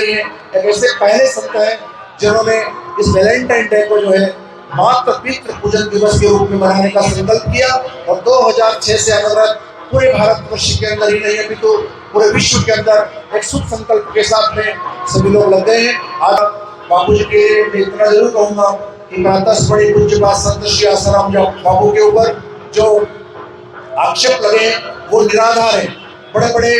रही है। एक ऐसे पहले संत हैं जिन्होंने इस वैलेंटाइन डे को जो है मातृ पितृ पूजन दिवस के रूप में मनाने का संकल्प किया और 2006 से अनवरत पूरे भारतवर्ष के अंदर ही नहीं अपितु पूरे विश्व के अंदर एक शुभ संकल्प के साथ में सभी लोग लग गए हैं। आज बापू जी के मैं इतना जरूर कहूंगा कि प्रातः बड़े पूज्य बात संत श्री आसाराम बापू के ऊपर जो आक्षेप लगे वो निराधार है। बड़े बड़े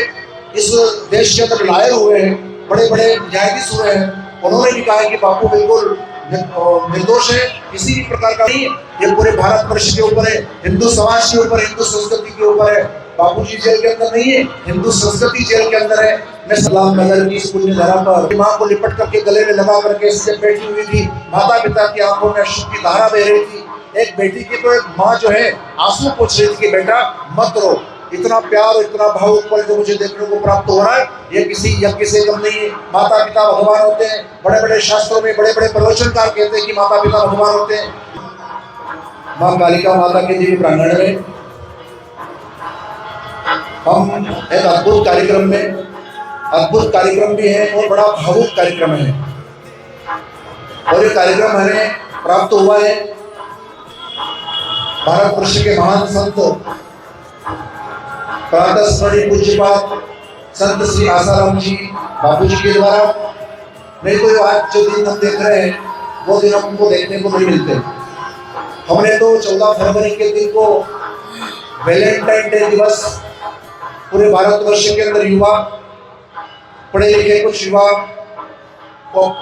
इस देश के अंदर लायर हुए हैं, बड़े बड़े न्यायाधीश हुए हैं, उन्होंने भी कहा है कि बापू बिल्कुल निर्दोष है, किसी भी प्रकार का नहीं। ये पूरे भारतवर्ष के ऊपर है, हिंदू समाज के ऊपर, हिंदू संस्कृति के ऊपर है। बापू जी जेल के अंदर नहीं है, हिंदू संस्कृति जेल के अंदर है। मैं सलाम नगर की इस पुण्य धरा पर माँ को लिपट करके गले में लगा करके इससे बैठी हुई थी। माता पिता की आंखों में अश्रु की धारा बह रही थी। एक बेटी की तो एक माँ जो है आंसू पूछ रही थी कि बेटा मत रो। इतना प्यार और इतना भावुक पल जो मुझे देखने को प्राप्त हो रहा है ये किसी यज्ञ से कम नहीं है। माता पिता भगवान होते हैं। बड़े बड़े शास्त्रों में बड़े बड़े प्रवचनकार कहते हैं कि माता पिता भगवान होते हैं। माँ कालिका माता के दिव्य प्रांगण में हम एक अद्भुत कार्यक्रम भी है और बड़ा भावुक कार्यक्रम है। और ये कार्यक्रम हमें प्राप्त हुआ है भारतवर्ष के महान संत प्रातः पूज्यपाद संत श्री आसाराम जी बापू जी के द्वारा। नहीं तो आज जो दिन हम देख रहे हैं वो दिन हमको देखने को नहीं मिलते। हमने तो 14 फरवरी के दिन को वैलेंटाइन डे दिवस पूरे भारतवर्ष के अंदर युवा पढ़े लिखे कुछ युवा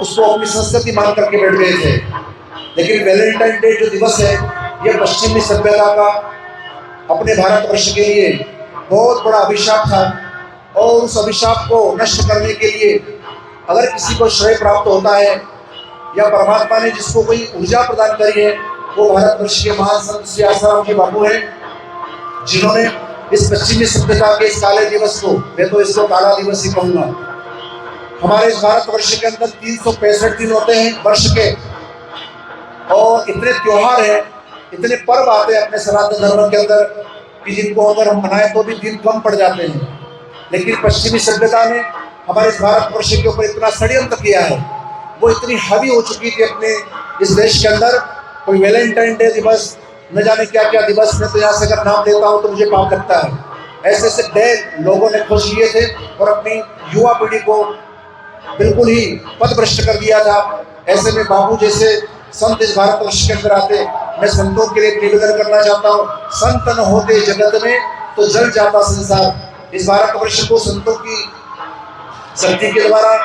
उसको अपनी संस्कृति मान करके बैठ गए थे। लेकिन वैलेंटाइन डे जो दिवस है ये पश्चिमी सभ्यता का अपने भारतवर्ष के लिए बहुत बड़ा अभिशाप था। और उस अभिशाप को नष्ट करने के लिए अगर किसी को श्रेय प्राप्त होता है या परमात्मा ने जिसको कोई ऊर्जा प्रदान करी है वो भारतवर्ष के महान संत श्री आसाराम जी बापू हैं, जिन्होंने इस पश्चिमी सभ्यता के इस काले दिवस को, मैं तो इसको काला दिवस ही कहूँगा। हमारे इस भारतवर्ष के अंदर 365 दिन होते हैं वर्ष के और इतने त्योहार हैं, इतने पर्व आते हैं अपने सनातन धर्म के अंदर कि जिनको अगर हम मनाएं तो भी दिन कम पड़ जाते हैं। लेकिन पश्चिमी सभ्यता ने हमारे इस भारतवर्ष के ऊपर इतना षड्यंत्र किया है, वो इतनी हावी हो चुकी थी अपने इस देश के अंदर। कोई वैलेंटाइन डे दिवस, न जाने क्या क्या दिवस, में तो यहाँ से अगर नाम लेता हूँ तो मुझे पाप लगता है। ऐसे ऐसे डे लोगों ने खोज किए थे और अपनी युवा पीढ़ी को बिल्कुल ही पथभ्रष्ट कर दिया था। ऐसे में बापू जैसे संत इस भारतवर्ष के अंदर आते, मैं संतों के लिए निवेदन करना चाहता हूँ, संत न होते जगत में तो जल जाता संसार। इस भारतवर्ष को संतों की शक्ति के द्वारा,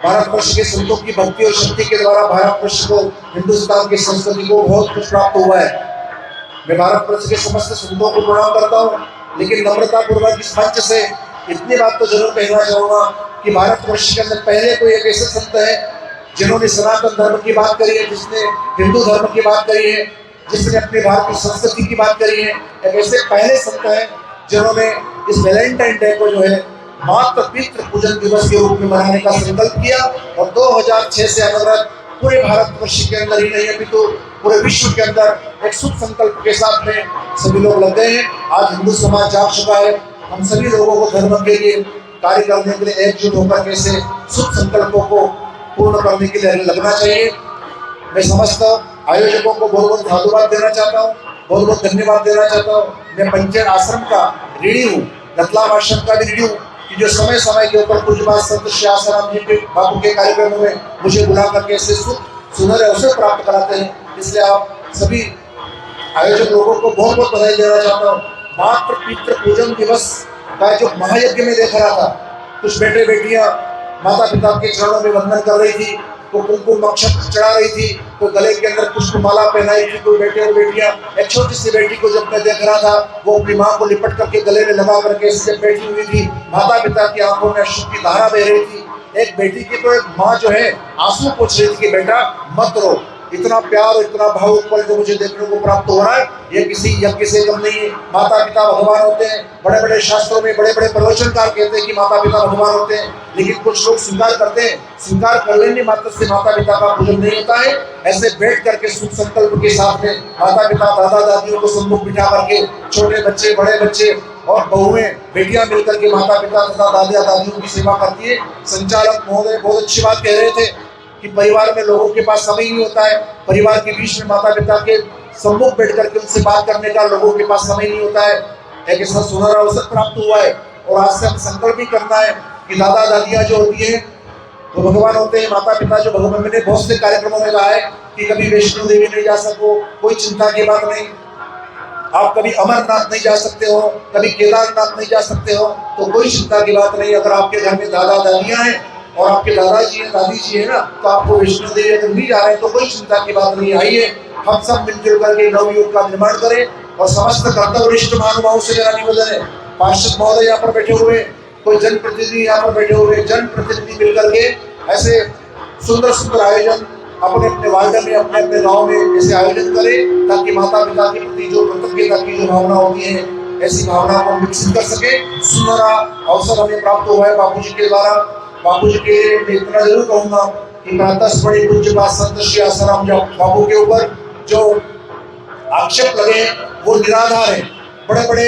भारतवर्ष के संतों की भक्ति और शक्ति के द्वारा भारतवर्ष को, हिंदुस्तान की संस्कृति को बहुत कुछ प्राप्त हुआ है। मैं भारतवर्ष के समस्त संतों को प्रणाम करता हूँ, लेकिन नम्रता पूर्वक इस मंच से इतनी बात तो जरूर कहना चाहूँगा कि भारतवर्ष के अंदर पहले कोई एक ऐसे संत है जिन्होंने सनातन धर्म की बात करी है, जिसने हिंदू धर्म की बात करी है, जिसने अपनी भारतीय संस्कृति की बात करी है। एक ऐसे पहले संत हैं जिन्होंने इस वैलेंटाइन डे को जो है मातृ पितृ पूजन दिवस के रूप में मनाने का संकल्प किया और 2006 से अनवरत पूरे भारतवर्ष के अंदर ही नहीं अपितु पूरे विश्व के अंदर एक शुभ संकल्प के साथ में सभी लोग लग गए हैं। आज हिंदू समाज जाग चुका है। हम सभी लोगों को धर्म के लिए कार्य करने के लिए एकजुट होकर के ऐसे शुभ संकल्पों को पूर्ण करने के लिए लगना चाहिए। मैं समस्त आयोजकों को बहुत बहुत धन्यवाद देना चाहता हूँ, बहुत बहुत धन्यवाद देना चाहता हूँ। मैं पंचायत आश्रम का ऋणी हूँ, रतलाम आश्रम का भी ऋणी हूँ कि जो समय समय के ऊपर पूज्यपाद संत श्री आसाराम जी के बापू के कार्यक्रमों में मुझे बुला करके ऐसे सुनहरे अवसर प्राप्त कराते हैं। इसलिए आप सभी आयोजक लोगों को बहुत बहुत बधाई देना चाहता हूँ। मातृ पितृ पूजन दिवस का जो महायज्ञ में देख रहा था, कुछ बेटे बेटियां माता पिता के चरणों में वंदन कर रही थी, तो कुमकुम अक्षत चढ़ा रही थी, तो गले के अंदर पुष्पमाला पहनाई थी। कोई बेटे और बेटियां, एक छोटी सी बेटी को जब मैं देख रहा था वो अपनी माँ को लिपट करके गले में लगा करके इससे बैठी हुई थी। माता पिता की आंखों में अश्रु की धारा बह रही थी। एक बेटी की तो एक माँ जो है आंसू पूछ रही थी कि बेटा मत रो। इतना प्यार और इतना भावुक पल जो मुझे देखने को प्राप्त हो रहा है ये किसी यज्ञ से कम नहीं है। माता पिता भगवान होते हैं। बड़े बड़े शास्त्रों में बड़े बड़े प्रवचनकार कहते हैं कि माता पिता भगवान होते हैं, लेकिन कुछ लोग स्वीकार करते हैं, स्वीकार कर लेने मात्र से माता पिता का पूजन नहीं होता है। ऐसे बैठ करके शुभ संकल्प के साथ में माता पिता दादा दादियों को सम्मुख बिठा करके छोटे बच्चे बड़े बच्चे और बहुएं बेटियां मिलकर के माता पिता तथा दादा दादियों की सेवा करती है। संचालक महोदय बहुत अच्छी बात कह रहे थे कि परिवार में लोगों के पास समय नहीं होता है, परिवार के बीच में माता पिता के सम्मुख बैठ करके उनसे बात करने का लोगों के पास समय नहीं होता है। एक ऐसा सुनहरा अवसर प्राप्त हुआ है और आज से हम संकल्प भी करना है कि दादा दादियां जो होती है तो भगवान होते हैं, माता पिता जो भगवान, मैंने बहुत से कार्यक्रमों में कहा है कि कभी वैष्णो देवी नहीं जा सको, कोई चिंता की बात नहीं। आप कभी अमरनाथ नहीं जा सकते हो, कभी केदारनाथ नहीं जा सकते हो, तो कोई चिंता की बात नहीं। अगर आपके घर में दादा दादियां हैं और आपके दादाजी हैं दादी जी है ना, तो आपको वैष्णो देवी अगर नहीं जा रहे हैं तो कोई चिंता की बात नहीं। आइए हम सब मिलजुल करके नवयुग का निर्माण करें और समस्त कर्तव्यनिष्ठ महानुभावों से मेरा निवेदन है, पार्षद महोदय यहाँ पर बैठे हुए, कोई जनप्रतिनिधि यहाँ पर बैठे हुए, जनप्रतिनिधि मिलकर के ऐसे सुंदर सुंदर आयोजन अपने अपने वार्ड में, अपने अपने गांव में ऐसे आयोजन करें ताकि माता पिता के प्रति जो कृतज्ञता की जो भावना होती है ऐसी भावना को विकसित कर सके। सुनहरा अवसर हमें प्राप्त हुआ है बापूजी के द्वारा। बापूजी के मैं इतना जरूर कहूंगा कि प्रातः स्मरणीय पूज्यपाद संत श्री आसाराम बापू के ऊपर जो आक्षेप लगे वो निराधार है। बड़े बड़े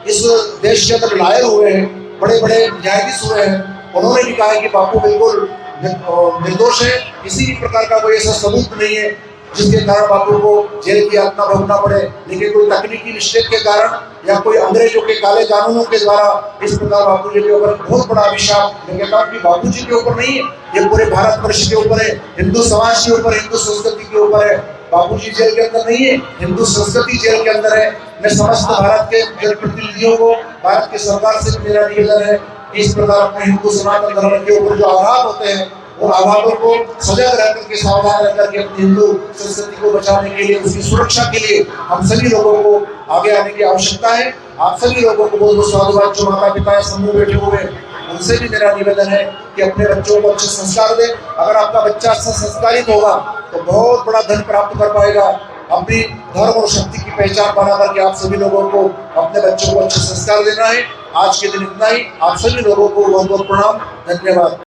इस देश के अंदर लायर हुए हैं, बड़े बड़े न्यायाधीश हुए हैं, उन्होंने भी कहा है कि बापू बिल्कुल निर्दोष है, किसी भी प्रकार का कोई ऐसा सबूत नहीं है जिसके कारण बापू को जेल की यातना भोगना पड़े। लेकिन कोई तकनीकी मिस्टेक के कारण या कोई अंग्रेजों के काले कानूनों के द्वारा इस प्रकार बापू जी के ऊपर बहुत बड़ा अभिशाप, मैं कहता हूँ कि बापू जी के ऊपर नहीं है, ये पूरे भारतवर्ष के ऊपर है, हिंदू समाज के ऊपर, हिंदू संस्कृति के ऊपर है। बापू जी जेल के अंदर नहीं है, हिंदू संस्कृति जेल के अंदर है। मैं समस्त भारत के जनप्रतिनिधियों को, भारत की सरकार से मेरा निवेदन है कि इस प्रकार अपने हिंदू सनातन धर्म के ऊपर जो आघात होते हैं उन आघातों को सजग रह करके, सावधान रह करके अपनी हिंदू संस्कृति को बचाने के लिए, उसकी सुरक्षा के लिए हम सभी लोगों को आगे आने की आवश्यकता है। आप सभी लोगों को बहुत बहुत साधुवाद, जो माता पिता समूह बैठे हुए उनसे भी मेरा निवेदन है कि अपने बच्चों को अच्छे संस्कार दें। अगर आपका बच्चा अच्छा संस्कारित होगा तो बहुत बड़ा धन प्राप्त कर पाएगा। अपनी धर्म और शक्ति की पहचान बना करके आप सभी लोगों को अपने बच्चों को अच्छे संस्कार देना है। आज के दिन इतना ही। आप सभी लोगों को बहुत बहुत प्रणाम, धन्यवाद।